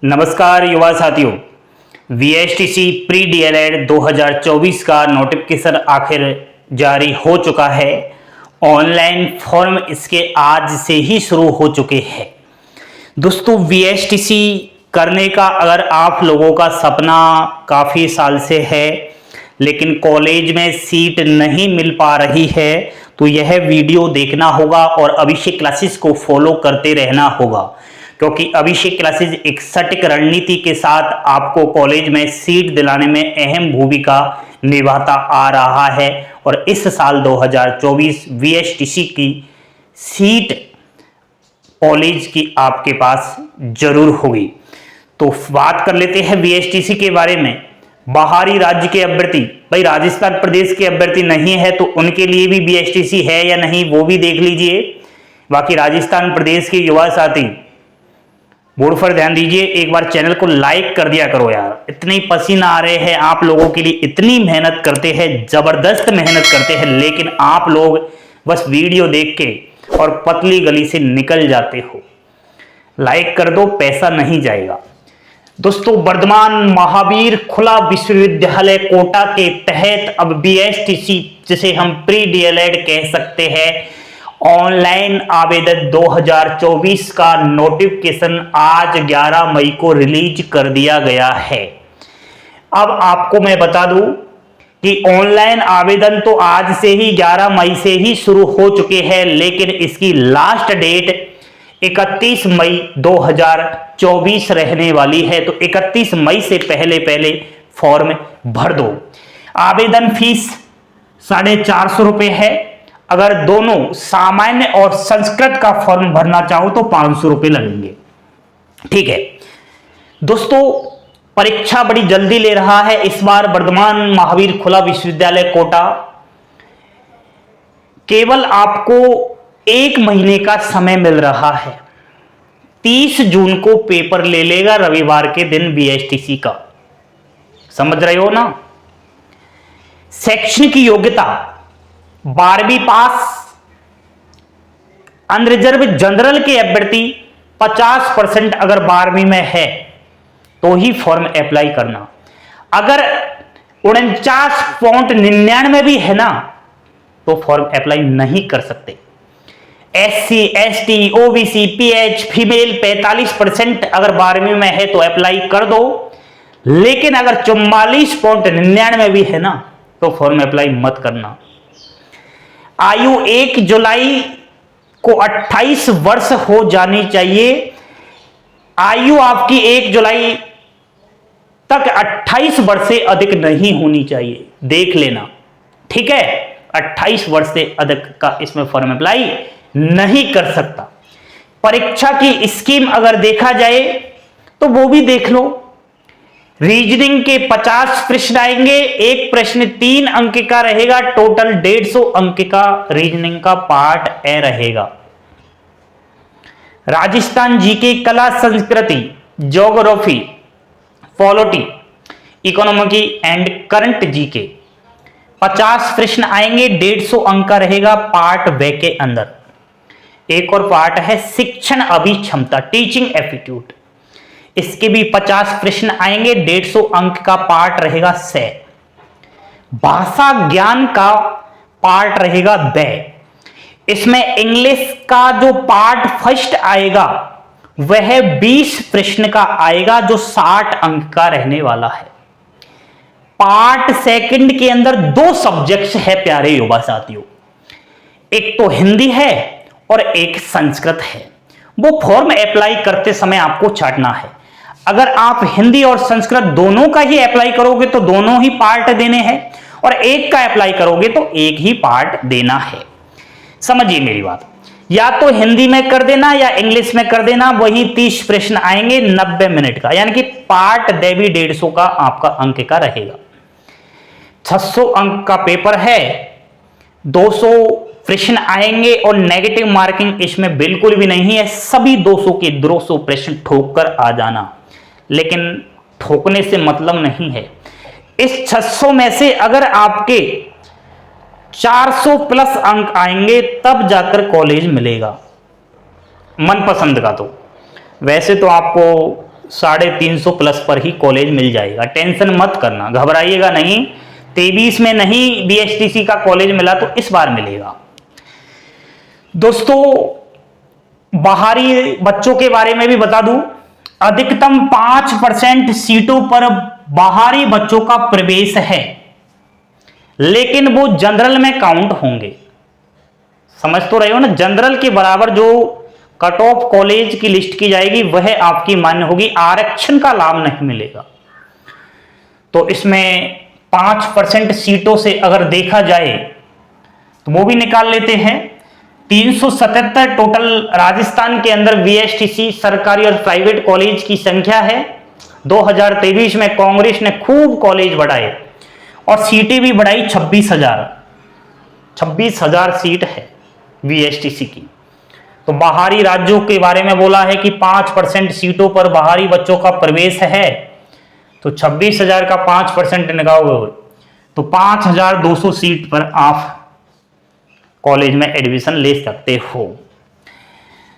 नमस्कार युवा साथियों, वीएचटीसी प्री डीएलएड 2024 का नोटिफिकेशन आखिर जारी हो चुका है। ऑनलाइन फॉर्म इसके आज से ही शुरू हो चुके हैं। दोस्तों, वीएचटीसी करने का अगर आप लोगों का सपना काफ़ी साल से है लेकिन कॉलेज में सीट नहीं मिल पा रही है तो यह वीडियो देखना होगा और अभिषेक क्लासेस को फॉलो करते रहना होगा, क्योंकि अभिषेक क्लासेस एक सटीक रणनीति के साथ आपको कॉलेज में सीट दिलाने में अहम भूमिका निभाता आ रहा है। और इस साल 2024 वीएचटीसी की सीट कॉलेज की आपके पास जरूर होगी। तो बात कर लेते हैं वीएचटीसी के बारे में। बाहरी राज्य के अभ्यर्थी, भाई राजस्थान प्रदेश के अभ्यर्थी नहीं है तो उनके लिए भी वीएचटीसी है या नहीं वो भी देख लीजिए। बाकी राजस्थान प्रदेश के युवा साथी बोर्ड पर ध्यान दीजिए, एक बार चैनल को लाइक कर दिया करो यार। इतनी पसीना आ रहे हैं आप लोगों के लिए, इतनी मेहनत करते हैं, जबरदस्त मेहनत करते हैं, लेकिन आप लोग बस वीडियो देख के और पतली गली से निकल जाते हो। लाइक कर दो, पैसा नहीं जाएगा। दोस्तों, वर्धमान महावीर खुला विश्वविद्यालय कोटा के तहत अब वीएचटीसी, जिसे हम प्री डीएलएड कह सकते हैं, ऑनलाइन आवेदन 2024 का नोटिफिकेशन आज 11 मई को रिलीज कर दिया गया है। अब आपको मैं बता दूं कि ऑनलाइन आवेदन तो आज से ही 11 मई से ही शुरू हो चुके हैं, लेकिन इसकी लास्ट डेट 31 मई 2024 रहने वाली है। तो 31 मई से पहले फॉर्म भर दो। आवेदन फीस 450 रुपये है। अगर दोनों सामान्य और संस्कृत का फॉर्म भरना चाहो तो 500 रुपये लगेंगे। ठीक है दोस्तों, परीक्षा बड़ी जल्दी ले रहा है इस बार वर्धमान महावीर खुला विश्वविद्यालय कोटा। केवल आपको 1 महीने का समय मिल रहा है। 30 जून को पेपर ले लेगा, रविवार के दिन वीएचटीसी का। समझ रहे हो ना। शैक्षणिक योग्यता 12वीं पास। अनरिजर्व जनरल के अभ्यर्थी 50% अगर 12वीं में है तो ही फॉर्म अप्लाई करना। अगर 49.99 भी है ना तो फॉर्म अप्लाई नहीं कर सकते। SC, ST, OBC, pH, female 45% अगर 12वीं में है तो अप्लाई कर दो। लेकिन अगर 44.99 भी है ना तो फॉर्म अप्लाई मत करना। आयु 1 जुलाई को 28 वर्ष हो जानी चाहिए। आयु आपकी 1 जुलाई तक 28 वर्ष से अधिक नहीं होनी चाहिए, देख लेना। ठीक है, 28 वर्ष से अधिक का इसमें फॉर्म अप्लाई नहीं कर सकता। परीक्षा की स्कीम अगर देखा जाए तो वो भी देख लो। रीजनिंग के 50 प्रश्न आएंगे, एक प्रश्न 3 अंक का रहेगा, टोटल 150 अंक का रीजनिंग का पार्ट ए रहेगा। राजस्थान जीके, कला संस्कृति, geography, polity, economy and current GK 50 प्रश्न आएंगे, 150 अंक का रहेगा पार्ट बे के अंदर। एक और पार्ट है शिक्षण अभिक्षमता, टीचिंग एप्टीट्यूड, इसके भी 50 प्रश्न आएंगे, 150 अंक का पार्ट रहेगा से। भाषा ज्ञान का पार्ट रहेगा बे। इसमें इंग्लिश का जो पार्ट फर्स्ट आएगा वह 20 प्रश्न का आएगा, जो 60 अंक का रहने वाला है। पार्ट सेकंड के अंदर 2 सब्जेक्ट्स है प्यारे युवा साथियों, एक तो हिंदी है और एक संस्कृत है। वो फॉर्म अप्लाई करते समय आपको छांटना है। अगर आप हिंदी और संस्कृत दोनों का ही अप्लाई करोगे तो दोनों ही पार्ट देने हैं, और एक का अप्लाई करोगे तो एक ही पार्ट देना है। समझिए मेरी बात, या तो हिंदी में कर देना या इंग्लिश में कर देना। वही 30 प्रश्न आएंगे 90 मिनट का, यानी कि पार्ट दे भी 150 का आपका अंक का रहेगा। 600 अंक का पेपर है, 200 प्रश्न आएंगे और नेगेटिव मार्किंग इसमें बिल्कुल भी नहीं है। सभी 200 के 200 प्रश्न ठोक कर आ जाना, लेकिन ठोकने से मतलब नहीं है। इस 600 में से अगर आपके 400 प्लस अंक आएंगे तब जाकर कॉलेज मिलेगा मनपसंद का। तो वैसे तो आपको 350 प्लस पर ही कॉलेज मिल जाएगा। टेंशन मत करना, घबराइएगा नहीं। 23 में नहीं बीएचटीसी का कॉलेज मिला तो इस बार मिलेगा। दोस्तों, बाहरी बच्चों के बारे में भी बता दूं, अधिकतम 5% सीटों पर बाहरी बच्चों का प्रवेश है, लेकिन वो जनरल में काउंट होंगे। समझ तो रहे हो ना, जनरल के बराबर जो कट ऑफ कॉलेज की लिस्ट की जाएगी वह आपकी मान्य होगी, आरक्षण का लाभ नहीं मिलेगा। तो इसमें 5% सीटों से अगर देखा जाए तो वो भी निकाल लेते हैं। 377 टोटल राजस्थान के अंदर बीएचटीसी सरकारी और प्राइवेट कॉलेज की संख्या है। 2023 में कांग्रेस ने खूब कॉलेज बढ़ाए और सीटें भी बढ़ाई। 26,000 सीट है बीएचटीसी की। तो बाहरी राज्यों के बारे में बोला है कि 5% सीटों पर बाहरी बच्चों का प्रवेश है, तो 26,000 का 5% निकालोगे तो 5,200 सीट पर आप कॉलेज में एडमिशन ले सकते हो।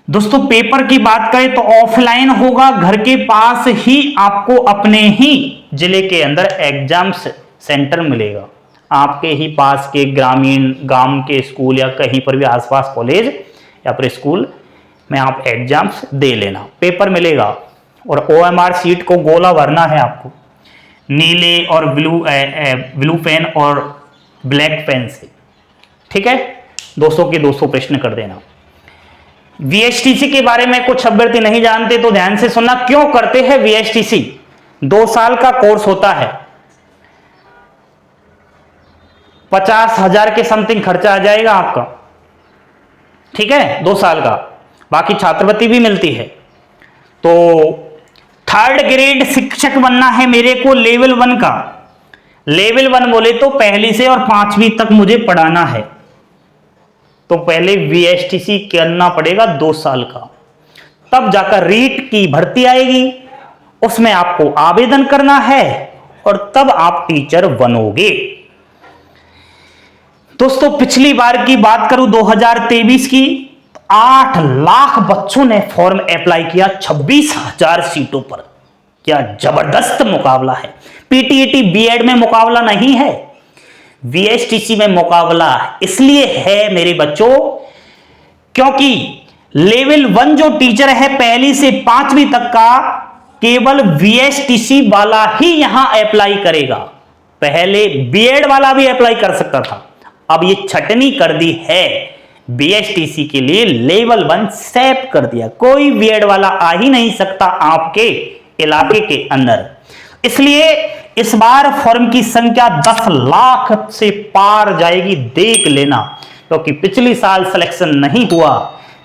दोस्तों, पेपर की बात करें तो ऑफलाइन होगा, घर के पास ही आपको अपने ही जिले के अंदर एग्जाम सेंटर मिलेगा। आपके ही पास के ग्रामीण गांव के स्कूल या कहीं पर भी आसपास कॉलेज या फिर स्कूल में आप एग्जाम्स दे लेना, पेपर मिलेगा। और ओएमआर सीट को गोला भरना है आपको, नीले और ब्लू पेन और ब्लैक पेन से। ठीक है, 200 के 200 प्रश्न कर देना। वीएचटीसी के बारे में कुछ अभ्यर्थी नहीं जानते तो ध्यान से सुनना। क्यों करते हैं वीएचटीसी? 2 साल का कोर्स होता है, 50,000 के समथिंग खर्चा आ जाएगा आपका। ठीक है, 2 साल का, बाकी छात्रवृत्ति भी मिलती है। तो 3rd ग्रेड शिक्षक बनना है मेरे को, लेवल 1 का। लेवल 1 बोले तो पहली से और 5वीं तक मुझे पढ़ाना है, तो पहले वीएचटीसी करना पड़ेगा 2 साल का, तब जाकर रीट की भर्ती आएगी, उसमें आपको आवेदन करना है और तब आप टीचर बनोगे। दोस्तों, पिछली बार की बात करूं 2023 की, 8 लाख बच्चों ने फॉर्म अप्लाई किया 26,000 सीटों पर। क्या जबरदस्त मुकाबला है। पीटीईटी बीएड में मुकाबला नहीं है, वीएचटीसी में मुकाबला इसलिए है मेरे बच्चों क्योंकि लेवल 1 जो टीचर है पहली से 5वीं तक का, केवल वीएचटीसी वाला ही यहां अप्लाई करेगा। पहले बीएड वाला भी अप्लाई कर सकता था, अब ये छटनी कर दी है, बीएचटीसी के लिए लेवल 1 सेट कर दिया। कोई बीएड वाला आ ही नहीं सकता आपके इलाके के अंदर। इसलिए इस बार फॉर्म की संख्या 10 लाख से पार जाएगी, देख लेना। क्योंकि पिछली साल सिलेक्शन नहीं हुआ,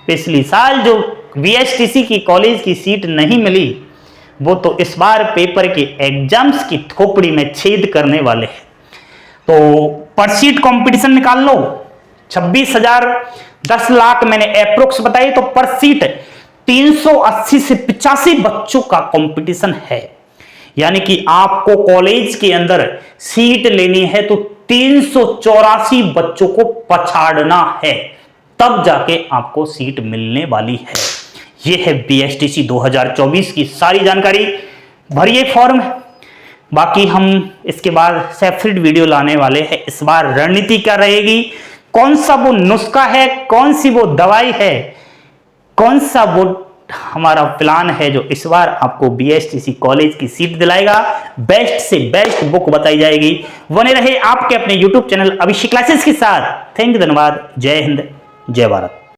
पिछली साल जो वीएचटीसी की कॉलेज की सीट नहीं मिली, वो तो इस बार पेपर के एग्जाम्स की खोपड़ी में छेद करने वाले हैं। तो पर सीट कंपटीशन निकाल लो, 26,000, 10 लाख मैंने अप्रोक्स बताई, तो पर सीट 380 से 85 बच्चों का कंपटीशन है। यानी कि आपको कॉलेज के अंदर सीट लेनी है तो 384 बच्चों को पछाड़ना है, तब जाके आपको सीट मिलने वाली है। यह है बीएचटीसी 2024 की सारी जानकारी। भरिए फॉर्म, बाकी हम इसके बाद सेपरेट वीडियो लाने वाले हैं। इस बार रणनीति क्या रहेगी, कौन सा वो नुस्खा है, कौन सी वो दवाई है, कौन सा वो हमारा प्लान है जो इस बार आपको बीएचटीसी कॉलेज की सीट दिलाएगा, बेस्ट से बेस्ट बुक बताई जाएगी। बने रहे आपके अपने YouTube चैनल अभिषेक क्लासेस के साथ। थैंक यू, धन्यवाद। जय हिंद, जय भारत।